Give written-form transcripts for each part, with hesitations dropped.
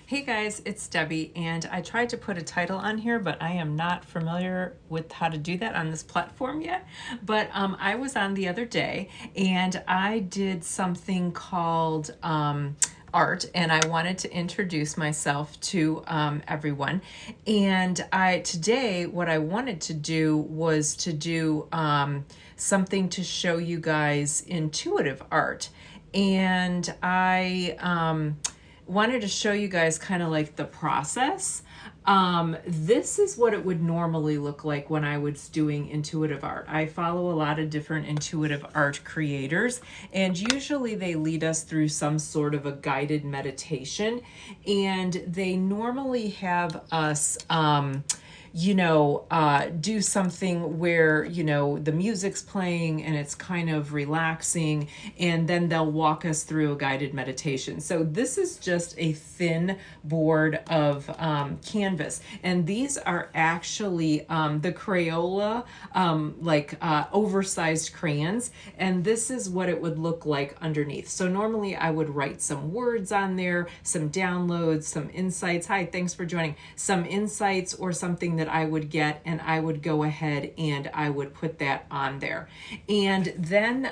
Hey guys, it's Debbie, and I tried to put a title on here, but I am not familiar with how to do that on this platform yet. But I was on the other day and I did something called art, and I wanted to introduce myself to everyone. And today, what I wanted to do was to do something to show you guys intuitive art. And I wanted to show you guys kind of like the process. This is what it would normally look like when I was doing intuitive art. I follow a lot of different intuitive art creators, and usually they lead us through some sort of a guided meditation, and they normally have us do something where, the music's playing and it's kind of relaxing, and then they'll walk us through a guided meditation. So this is just a thin board of canvas, and these are actually the Crayola, oversized crayons, and this is what it would look like underneath. So normally I would write some words on there, some downloads, some insights. Hi, thanks for joining. Some insights or something that I would get, and I would go ahead and I would put that on there. And then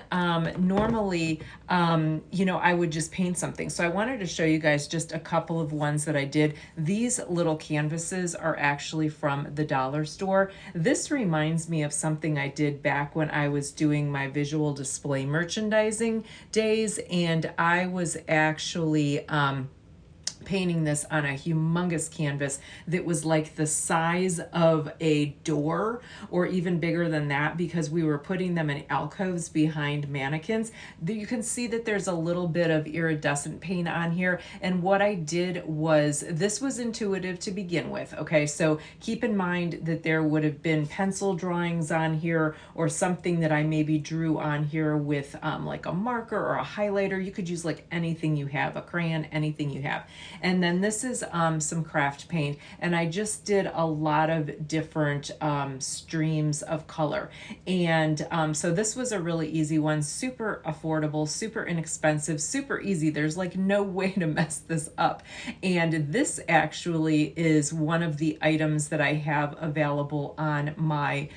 normally, I would just paint something. So I wanted to show you guys just a couple of ones that I did. These little canvases are actually from the dollar store. This reminds me of something I did back when I was doing my visual display merchandising days, and I was actually painting this on a humongous canvas that was like the size of a door, or even bigger than that, because we were putting them in alcoves behind mannequins. You can see that there's a little bit of iridescent paint on here, and what I did was, this was intuitive to begin with, okay? So keep in mind that there would have been pencil drawings on here, or something that I maybe drew on here with like a marker or a highlighter. You could use like anything you have, a crayon, anything you have. And then this is some craft paint, and I just did a lot of different streams of color. And so this was a really easy one, super affordable, super inexpensive, super easy. There's like no way to mess this up. And this actually is one of the items that I have available on my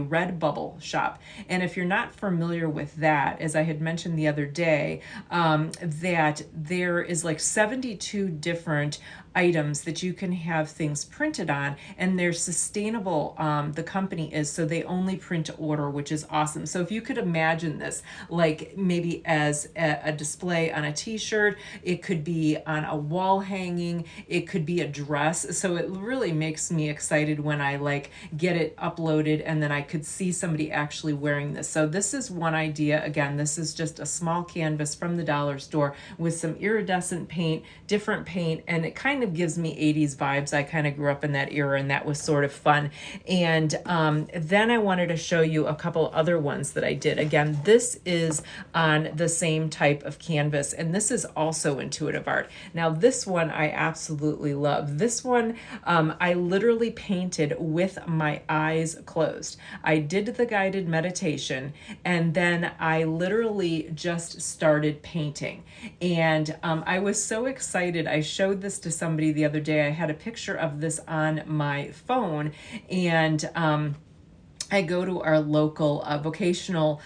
Redbubble shop. And if you're not familiar with that, as I had mentioned the other day, that there is like 72 different items that you can have things printed on, and they're sustainable. The company is, so they only print to order, which is awesome. So if you could imagine this like maybe as a display on a t-shirt, it could be on a wall hanging, it could be a dress. So it really makes me excited when I like get it uploaded and then I could see somebody actually wearing this. So this is one idea. Again, this is just a small canvas from the dollar store with some iridescent paint, different paint, and it kind of gives me 80s vibes. I kind of grew up in that era, and that was sort of fun. And then I wanted to show you a couple other ones that I did. Again, this is on the same type of canvas, and this is also intuitive art. Now this one I absolutely love. This one I literally painted with my eyes closed. I did the guided meditation, and then I literally just started painting. And I was so excited. I showed this to somebody the other day. I had a picture of this on my phone, and I go to our local vocational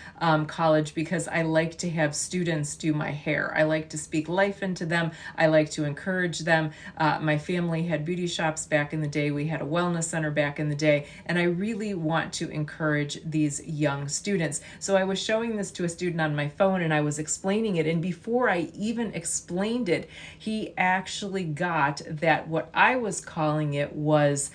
college because I like to have students do my hair. I like to speak life into them. I like to encourage them. My family had beauty shops back in the day. We had a wellness center back in the day, and I really want to encourage these young students. So I was showing this to a student on my phone, and I was explaining it, and before I even explained it, he actually got that what I was calling it was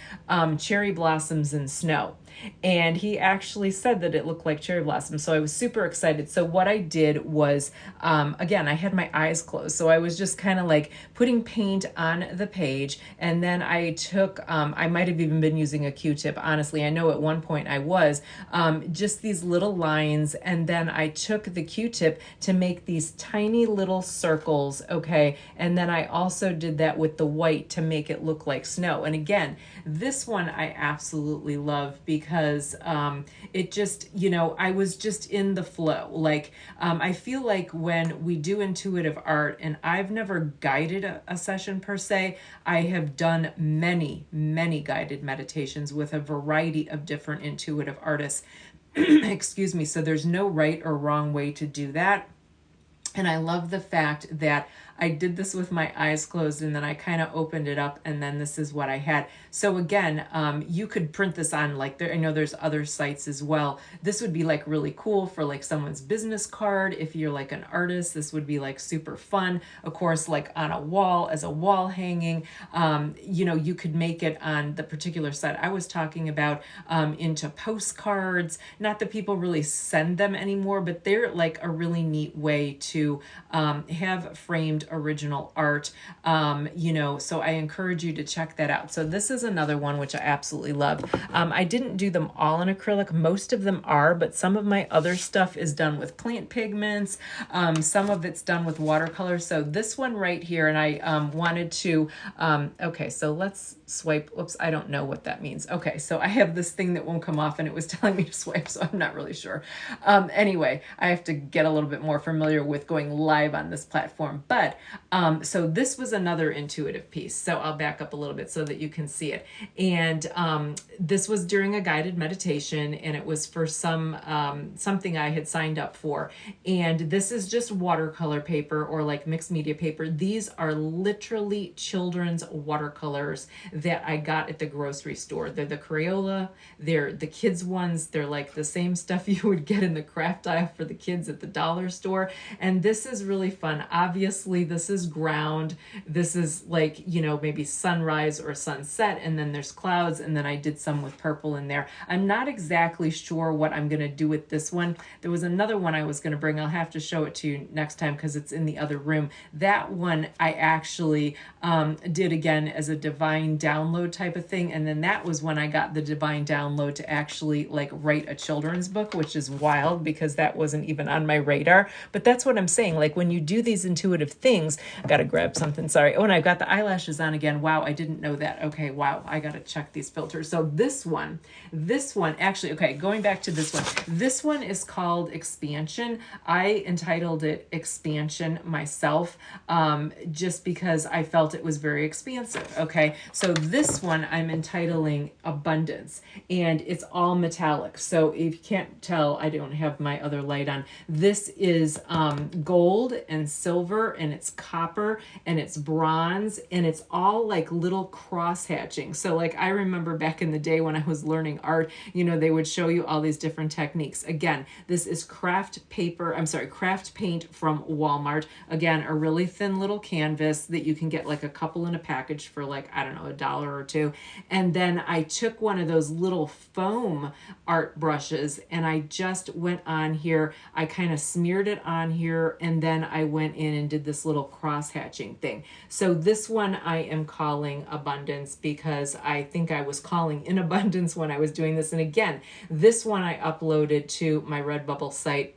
cherry blossoms in snow. And he actually said that it looked like cherry blossoms. So I was super excited. So what I did was, again, I had my eyes closed. So I was just kind of like putting paint on the page. And then I took, I might have even been using a Q-tip. Honestly, I know at one point I was, just these little lines. And then I took the Q-tip to make these tiny little circles. Okay. And then I also did that with the white to make it look like snow. And again, this one I absolutely love because because it just, I was just in the flow. Like, I feel like when we do intuitive art, and I've never guided a session per se, I have done many, many guided meditations with a variety of different intuitive artists. Excuse me. So there's no right or wrong way to do that. And I love the fact that I did this with my eyes closed, and then I kind of opened it up, and then this is what I had. So again, you could print this on, like, I know there's other sites as well. This would be like really cool for like someone's business card. If you're like an artist, this would be like super fun. Of course, like on a wall, as a wall hanging. You could make it on the particular site I was talking about, into postcards. Not that people really send them anymore, but they're like a really neat way to have framed original art. So I encourage you to check that out. So this is another one which I absolutely love. I didn't do them all in acrylic. Most of them are, but some of my other stuff is done with plant pigments. Some of it's done with watercolor. So this one right here, and I wanted to, okay, so let's swipe. Oops, I don't know what that means. Okay, so I have this thing that won't come off, and it was telling me to swipe, so I'm not really sure. Anyway, I have to get a little bit more familiar with going live on this platform. But so this was another intuitive piece. So I'll back up a little bit so that you can see it. And this was during a guided meditation, and it was for something I had signed up for. And this is just watercolor paper, or like mixed media paper. These are literally children's watercolors that I got at the grocery store. They're the Crayola, they're the kids ones. They're like the same stuff you would get in the craft aisle for the kids at the dollar store. And this is really fun. Obviously, this is ground. This is like, maybe sunrise or sunset, and then there's clouds, and then I did some with purple in there. I'm not exactly sure what I'm going to do with this one. There was another one I was going to bring. I'll have to show it to you next time because it's in the other room. That one I actually did again as a divine download type of thing, and then that was when I got the divine download to actually like write a children's book, which is wild because that wasn't even on my radar. But that's what I'm saying. Like when you do these intuitive things, I gotta grab something. Sorry. Oh, and I've got the eyelashes on again. Wow, I didn't know that. Okay, wow, I gotta check these filters. So this one actually, okay, going back to this one is called Expansion. I entitled it Expansion myself, just because I felt it was very expansive. Okay, so this one I'm entitling Abundance, and it's all metallic. So if you can't tell, I don't have my other light on. This is gold and silver, and it's copper, and it's bronze, and it's all like little cross hatching. So like I remember back in the day when I was learning art, they would show you all these different techniques. Again, this is craft paint from Walmart. Again, a really thin little canvas that you can get like a couple in a package for like, I don't know, $1 or $2. And then I took one of those little foam art brushes, and I just went on here. I kind of smeared it on here, and then I went in and did this little cross hatching thing. So this one I am calling Abundance because I think I was calling in abundance when I was doing this. And again, this one I uploaded to my Redbubble site,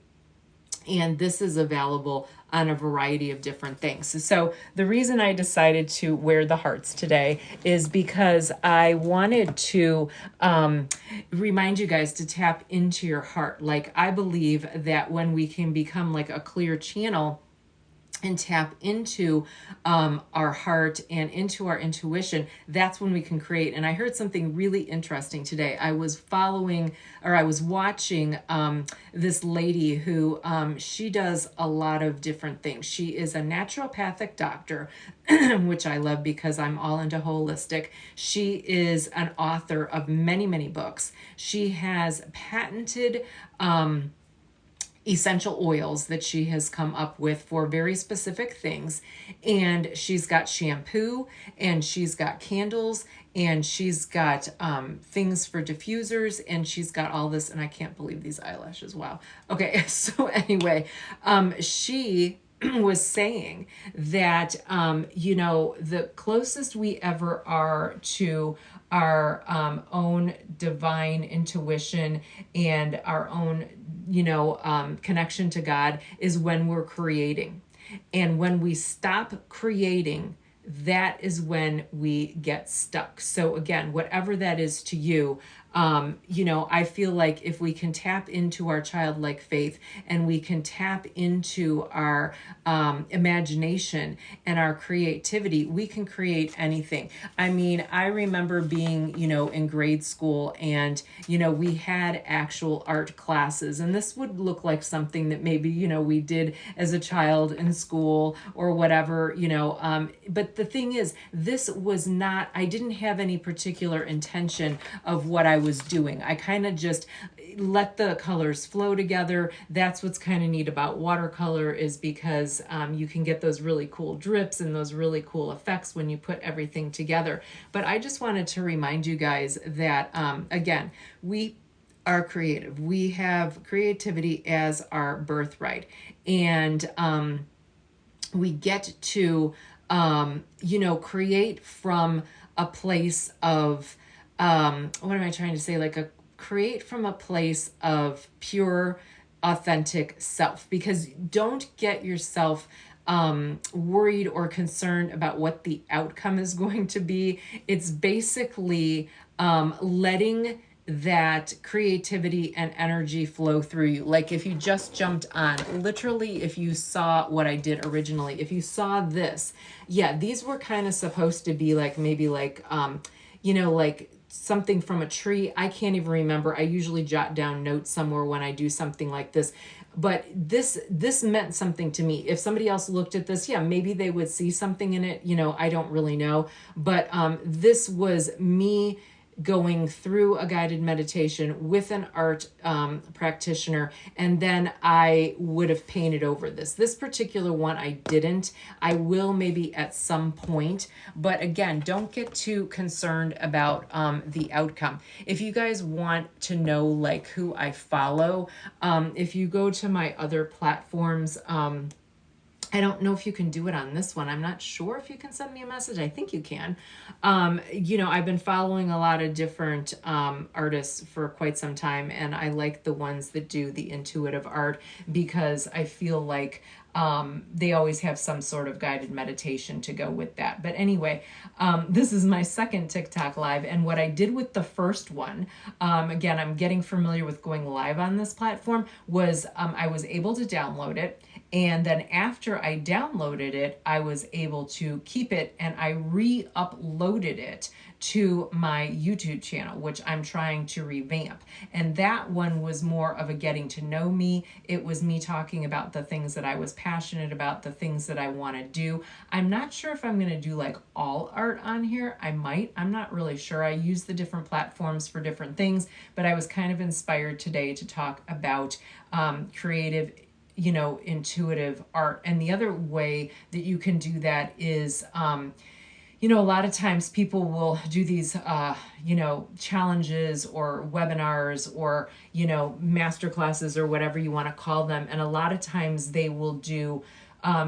and this is available on a variety of different things. So the reason I decided to wear the hearts today is because I wanted to remind you guys to tap into your heart. Like I believe that when we can become like a clear channel and tap into our heart and into our intuition, that's when we can create. And I heard something really interesting today. I was watching this lady who she does a lot of different things. She is a naturopathic doctor, which I love because I'm all into holistic. She is an author of many, many books. She has patented essential oils that she has come up with for very specific things. And she's got shampoo, and she's got candles, and she's got things for diffusers, and she's got all this. And I can't believe these eyelashes. Wow. Okay. So anyway, she was saying that, the closest we ever are to our own divine intuition and our own connection to God is when we're creating. And when we stop creating, that is when we get stuck. So again, whatever that is to you, I feel like if we can tap into our childlike faith and we can tap into our imagination and our creativity, we can create anything. I mean, I remember being, in grade school, and, we had actual art classes, and this would look like something that maybe, we did as a child in school or whatever, but the thing is, this was not, I didn't have any particular intention of what I was doing. I kind of just let the colors flow together. That's what's kind of neat about watercolor, is because you can get those really cool drips and those really cool effects when you put everything together. But I just wanted to remind you guys that, again, we are creative. We have creativity as our birthright. And we get to, create from a place of, what am I trying to say? Create from a place of pure, authentic self. Because don't get yourself worried or concerned about what the outcome is going to be. It's basically letting that creativity and energy flow through you. Like if you just jumped on, literally, if you saw what I did originally, if you saw this, yeah, these were kind of supposed to be like, maybe like, like something from a tree. I can't even remember. I usually jot down notes somewhere when I do something like this. But this meant something to me. If somebody else looked at this, yeah, maybe they would see something in it. I don't really know. But this was me going through a guided meditation with an art practitioner, and then I would have painted over this. This particular one I didn't. I will maybe at some point, but again, don't get too concerned about the outcome. If you guys want to know like who I follow, if you go to my other platforms, I don't know if you can do it on this one. I'm not sure if you can send me a message. I think you can. I've been following a lot of different artists for quite some time, and I like the ones that do the intuitive art because I feel like they always have some sort of guided meditation to go with that. But anyway, this is my second TikTok live, and what I did with the first one, again, I'm getting familiar with going live on this platform, was I was able to download it. And then after I downloaded it, I was able to keep it, and I re-uploaded it to my YouTube channel, which I'm trying to revamp. And that one was more of a getting to know me. It was me talking about the things that I was passionate about, the things that I want to do. I'm not sure if I'm going to do like all art on here. I might. I'm not really sure. I use the different platforms for different things, but I was kind of inspired today to talk about creative, intuitive art. And the other way that you can do that is, a lot of times people will do these, challenges or webinars or, master classes or whatever you want to call them. And a lot of times they will do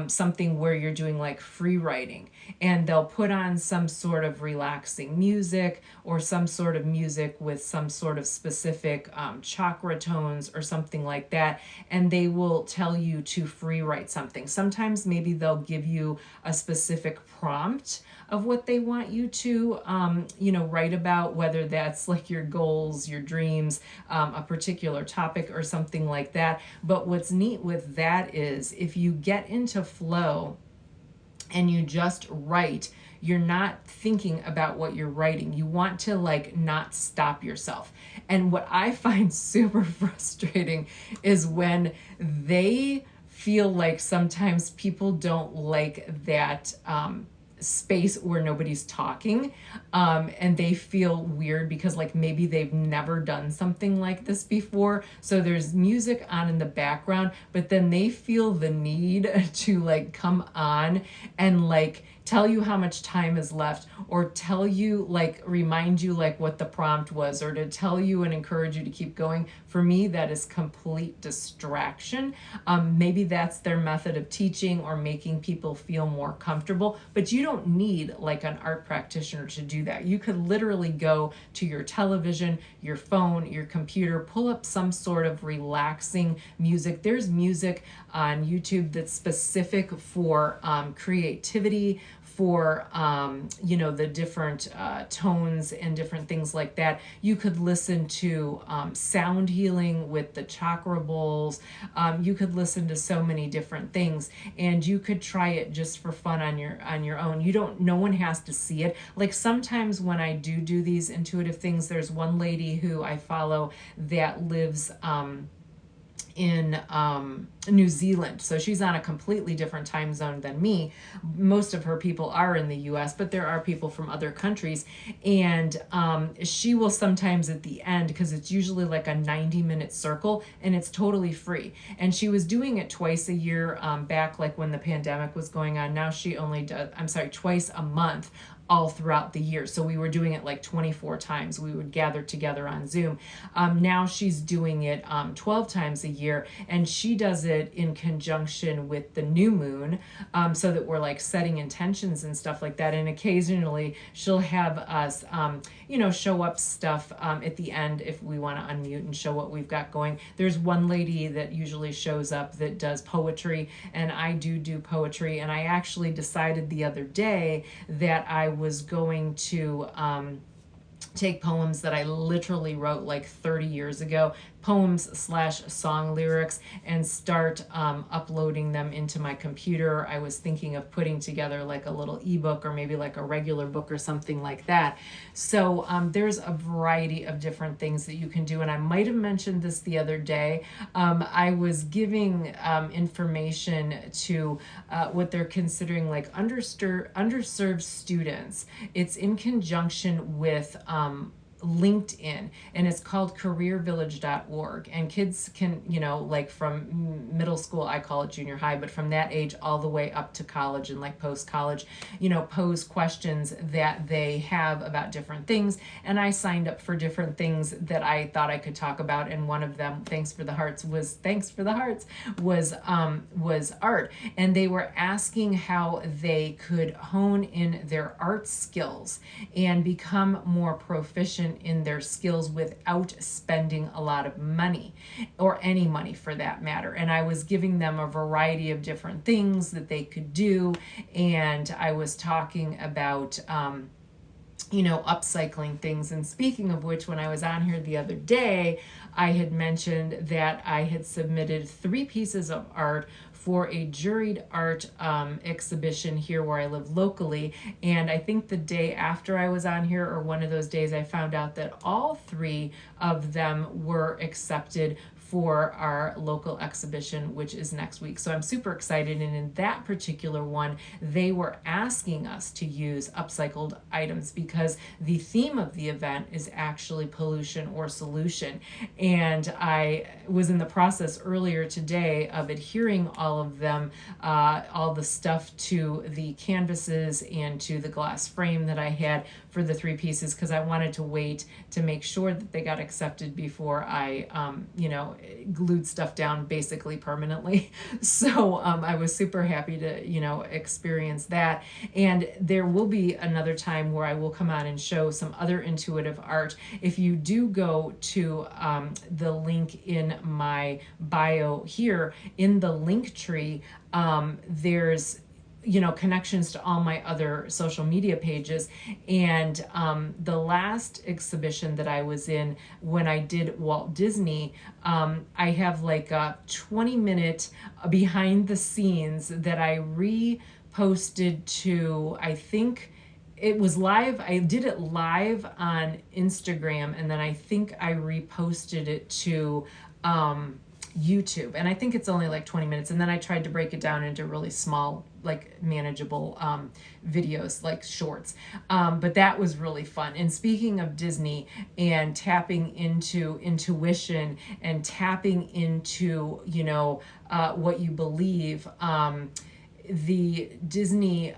something where you're doing like free writing, and they'll put on some sort of relaxing music or some sort of music with some sort of specific chakra tones or something like that, and they will tell you to free write something. Sometimes maybe they'll give you a specific prompt of what they want you to, write about, whether that's like your goals, your dreams, a particular topic or something like that. But what's neat with that is if you get into flow and you just write, you're not thinking about what you're writing. You want to like not stop yourself. And what I find super frustrating is when they feel like sometimes people don't like that space where nobody's talking, and they feel weird because like maybe they've never done something like this before, so there's music on in the background, but then they feel the need to like come on and like tell you how much time is left, or tell you like remind you like what the prompt was, or to tell you and encourage you to keep going. For me, that is complete distraction. Maybe that's their method of teaching or making people feel more comfortable, but you don't need like an art practitioner to do that. You could literally go to your television, your phone, your computer, pull up some sort of relaxing music. There's music on YouTube that's specific for creativity, for the different tones and different things like that. You could listen to sound healing with the chakra bowls. You could listen to so many different things, and you could try it just for fun on your own. No one has to see it. Like sometimes when I do these intuitive things, there's one lady who I follow that lives in New Zealand. So she's on a completely different time zone than me. Most of her people are in the US, but there are people from other countries. And she will sometimes at the end, because it's usually like a 90-minute circle, and it's totally free. And she was doing it twice a year back like when the pandemic was going on. Now she only does, twice a month all throughout the year. So we were doing it like 24 times. We would gather together on Zoom. Now she's doing it 12 times a year, and she does it in conjunction with the new moon, so that we're like setting intentions and stuff like that. And occasionally she'll have us, show up stuff at the end if we want to unmute and show what we've got going. There's one lady that usually shows up that does poetry, and I do poetry. And I actually decided the other day that I was going to take poems that I literally wrote like 30 years ago, poems/song lyrics, and start uploading them into my computer. I was thinking of putting together like a little ebook or maybe like a regular book or something like that. So there's a variety of different things that you can do. And I might have mentioned this the other day. I was giving information to what they're considering like underserved students. It's in conjunction with LinkedIn, and it's called careervillage.org. And kids can, like from middle school, I call it junior high, but from that age all the way up to college and like post-college, pose questions that they have about different things. And I signed up for different things that I thought I could talk about. And one of them, thanks for the hearts, was art. And they were asking how they could hone in their art skills and become more proficient in their skills without spending a lot of money, or any money for that matter. And I was giving them a variety of different things that they could do. And I was talking about upcycling things. And speaking of which, when I was on here the other day, I had mentioned that I had submitted 3 pieces of art for a juried art exhibition here where I live locally. And I think the day after I was on here, or one of those days, I found out that all 3 of them were accepted for our local exhibition, which is next week. So I'm super excited. And in that particular one, they were asking us to use upcycled items because the theme of the event is actually pollution or solution. And I was in the process earlier today of adhering all of them, all the stuff to the canvases and to the glass frame that I had for the 3 pieces, because I wanted to wait to make sure that they got accepted before I, glued stuff down basically permanently. So I was super happy to, experience that. And there will be another time where I will come on and show some other intuitive art. If you do go to the link in my bio here, in the link tree, there's connections to all my other social media pages. And the last exhibition that I was in when I did Walt Disney, I have like a 20-minute behind the scenes that I reposted to, I think it was live. I did it live on Instagram, and then I think I reposted it to YouTube, and I think it's only like 20 minutes. And then I tried to break it down into really small, like manageable videos, like shorts. But that was really fun. And speaking of Disney and tapping into intuition and tapping into, what you believe, the Disney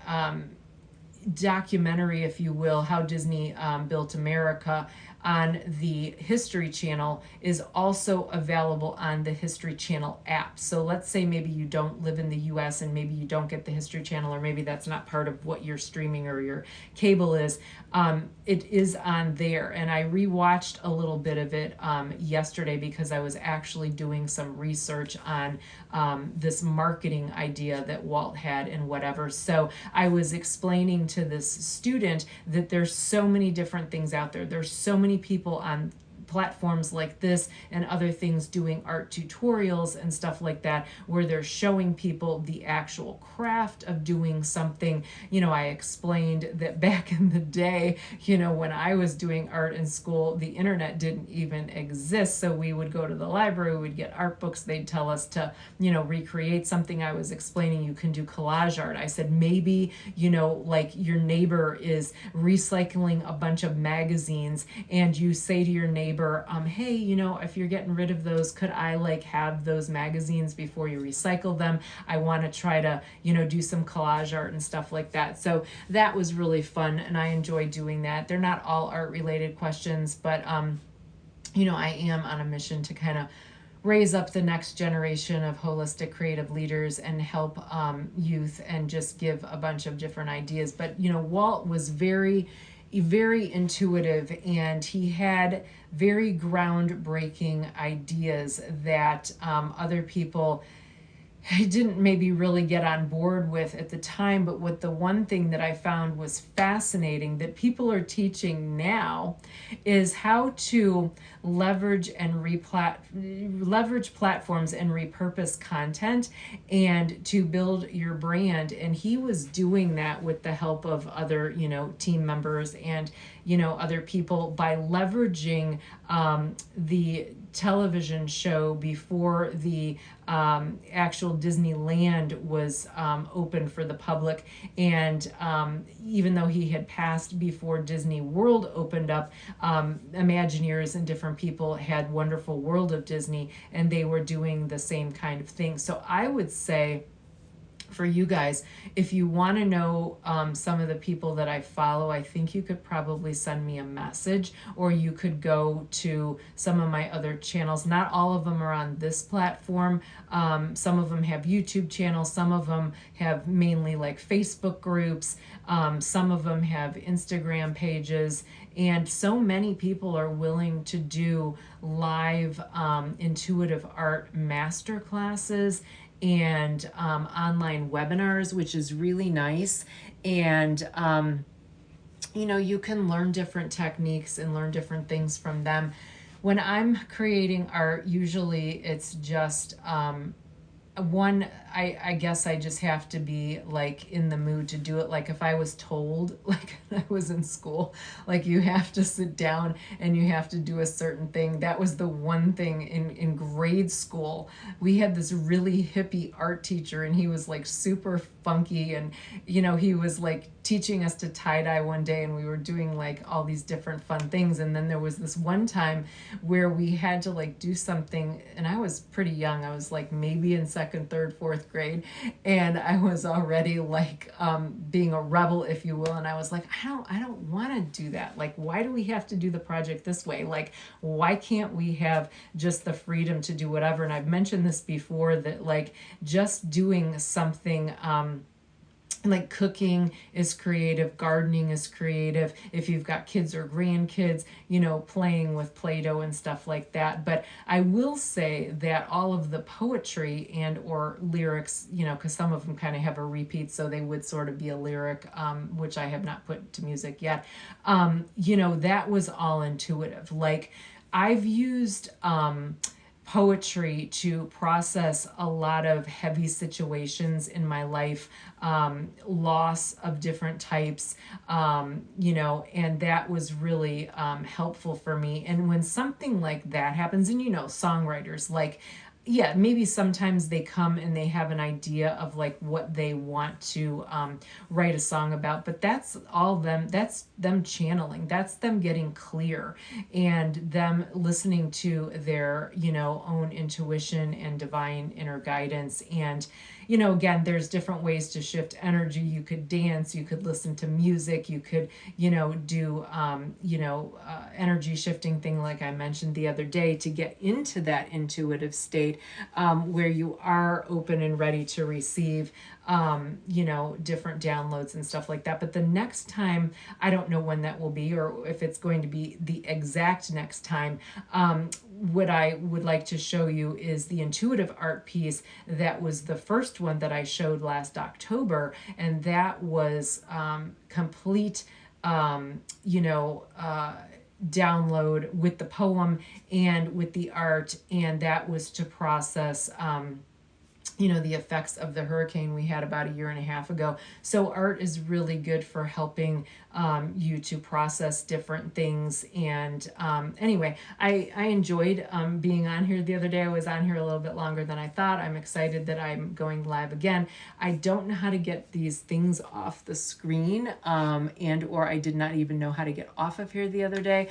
documentary, if you will, How Disney Built America, on the History Channel is also available on the History Channel app. So let's say maybe you don't live in the US and maybe you don't get the History Channel, or maybe that's not part of what your streaming or your cable is. It is on there. And I rewatched a little bit of it yesterday because I was actually doing some research on this marketing idea that Walt had and whatever. So I was explaining to this student that there's so many different things out there. There's so many people on platforms like this and other things doing art tutorials and stuff like that, where they're showing people the actual craft of doing something. I explained that back in the day, when I was doing art in school, the internet didn't even exist. So we would go to the library, we'd get art books, they'd tell us to, recreate something. I was explaining you can do collage art. I said, maybe, like your neighbor is recycling a bunch of magazines and you say to your neighbor, hey, if you're getting rid of those, could I have those magazines before you recycle them? I want to try to, do some collage art and stuff like that. So that was really fun, and I enjoy doing that. They're not all art related questions, but I am on a mission to kind of raise up the next generation of holistic creative leaders and help youth and just give a bunch of different ideas. But Walt was very intuitive, and he had very groundbreaking ideas that other people didn't maybe really get on board with at the time. But what the one thing that I found was fascinating that people are teaching now is how to leverage platforms and repurpose content and to build your brand. And he was doing that with the help of other team members and other people by leveraging the television show before the actual Disneyland was open for the public. And even though he had passed before Disney World opened up, Imagineers and different people had Wonderful World of Disney, and they were doing the same kind of thing. So I would say, for you guys, if you want to know some of the people that I follow, I think you could probably send me a message, or you could go to some of my other channels. Not all of them are on this platform. Some of them have YouTube channels. Some of them have mainly Facebook groups. Some of them have Instagram pages. And so many people are willing to do live intuitive art master classes and online webinars, which is really nice. And you can learn different techniques and learn different things from them. When I'm creating art, usually it's just I guess I just have to be in the mood to do it. If I was told, when I was in school, you have to sit down and you have to do a certain thing. That was the one thing in grade school. We had this really hippie art teacher, and he was super funky, and he was teaching us to tie-dye one day, and we were doing all these different fun things. And then there was this one time where we had to do something, and I was pretty young. I was maybe in second, third, fourth grade, and I was already being a rebel, if you will. And I was I don't want to do that. Why do we have to do the project this way? Why can't we have just the freedom to do whatever? And I've mentioned this before, that just doing something cooking is creative, gardening is creative, if you've got kids or grandkids, playing with Play-Doh and stuff like that. But I will say that all of the poetry and or lyrics, because some of them kind of have a repeat, so they would sort of be a lyric, which I have not put to music yet. That was all intuitive. I've used poetry to process a lot of heavy situations in my life, loss of different types, and that was really helpful for me. And when something like that happens, and songwriters, yeah, maybe sometimes they come and they have an idea of what they want to write a song about, but that's them channeling, that's them getting clear and them listening to their own intuition and divine inner guidance. And again, there's different ways to shift energy. You could dance, you could listen to music, you could, do, energy shifting thing like I mentioned the other day to get into that intuitive state, where you are open and ready to receive, different downloads and stuff like that. But the next time, I don't know when that will be or if it's going to be the exact next time. What I would like to show you is the intuitive art piece that was the first one that I showed last October, and that was complete, download with the poem and with the art, and that was to process the effects of the hurricane we had about a year and a half ago. So art is really good for helping you to process different things. And anyway, I enjoyed being on here the other day. I was on here a little bit longer than I thought. I'm excited that I'm going live again. I don't know how to get these things off the screen, or I did not even know how to get off of here the other day.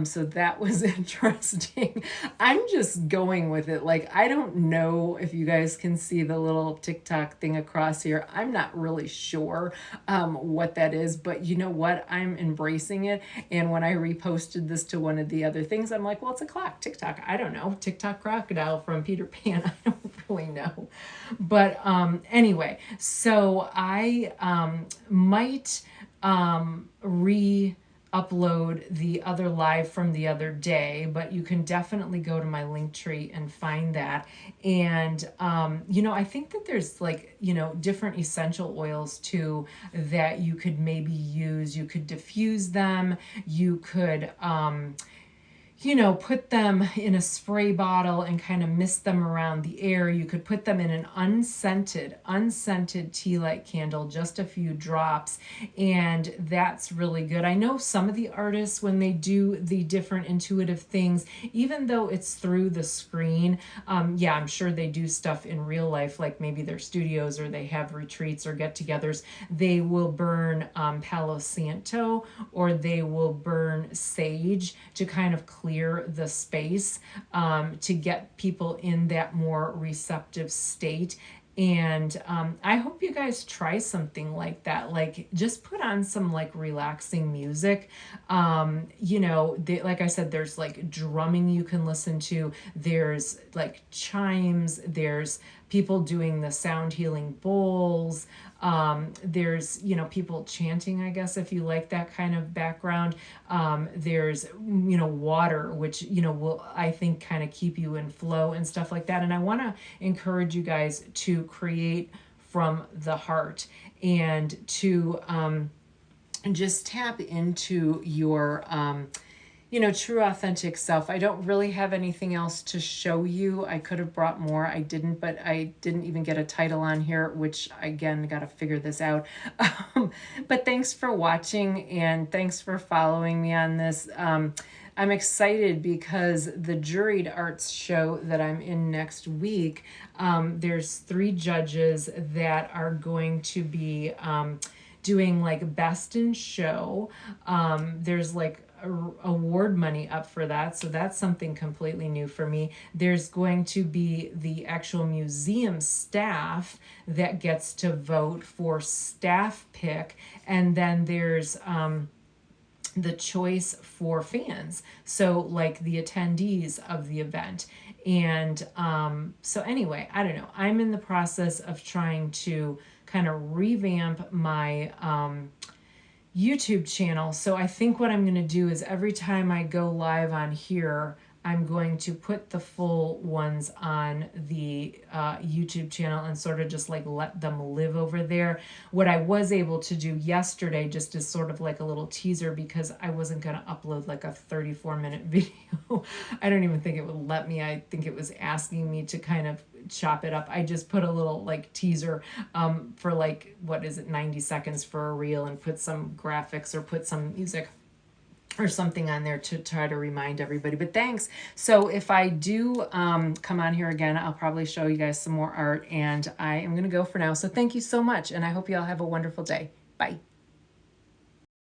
So that was interesting. I'm just going with it. Like, I don't know if you guys can see the little TikTok thing across here. I'm not really sure what that is, but you know what? I'm embracing it. And when I reposted this to one of the other things, I'm like, well, it's a clock, TikTok. I don't know. TikTok crocodile from Peter Pan. I don't really know. But anyway, so I might upload the other live from the other day, but you can definitely go to my link tree and find that. And I think that there's different essential oils too that you could maybe use. You could diffuse them, you could put them in a spray bottle and kind of mist them around the air. You could put them in an unscented tea light candle, just a few drops, and that's really good. I know some of the artists, when they do the different intuitive things, even though it's through the screen, I'm sure they do stuff in real life, like maybe their studios or they have retreats or get-togethers. They will burn Palo Santo or they will burn sage to kind of clear the space, to get people in that more receptive state. And I hope you guys try something like that. Like, just put on some relaxing music. Like I said, there's drumming you can listen to. There's chimes. There's people doing the sound healing bowls. There's, people chanting, I guess, if you like that kind of background. There's, water, which, will, I think, kind of keep you in flow and stuff like that. And I want to encourage you guys to create from the heart and to just tap into your true authentic self. I don't really have anything else to show you. I could have brought more. I didn't, but I didn't even get a title on here, which again, got to figure this out. But thanks for watching and thanks for following me on this. I'm excited because the juried arts show that I'm in next week, there's 3 judges that are going to be doing best in show. There's award money up for that, so that's something completely new for me. There's going to be the actual museum staff that gets to vote for staff pick, and then there's the choice for fans, so the attendees of the event. And so anyway, I don't know, I'm in the process of trying to kind of revamp my YouTube channel. So I think what I'm going to do is every time I go live on here, I'm going to put the full ones on the YouTube channel and sort of just let them live over there. What I was able to do yesterday, just as sort of a little teaser, because I wasn't going to upload a 34-minute video. I don't even think it would let me. I think it was asking me to kind of chop it up. I just put a little teaser for 90 seconds for a reel, and put some graphics or put some music or something on there to try to remind everybody. But thanks. So if I do come on here again, I'll probably show you guys some more art, and I am going to go for now. So thank you so much, and I hope you all have a wonderful day. Bye.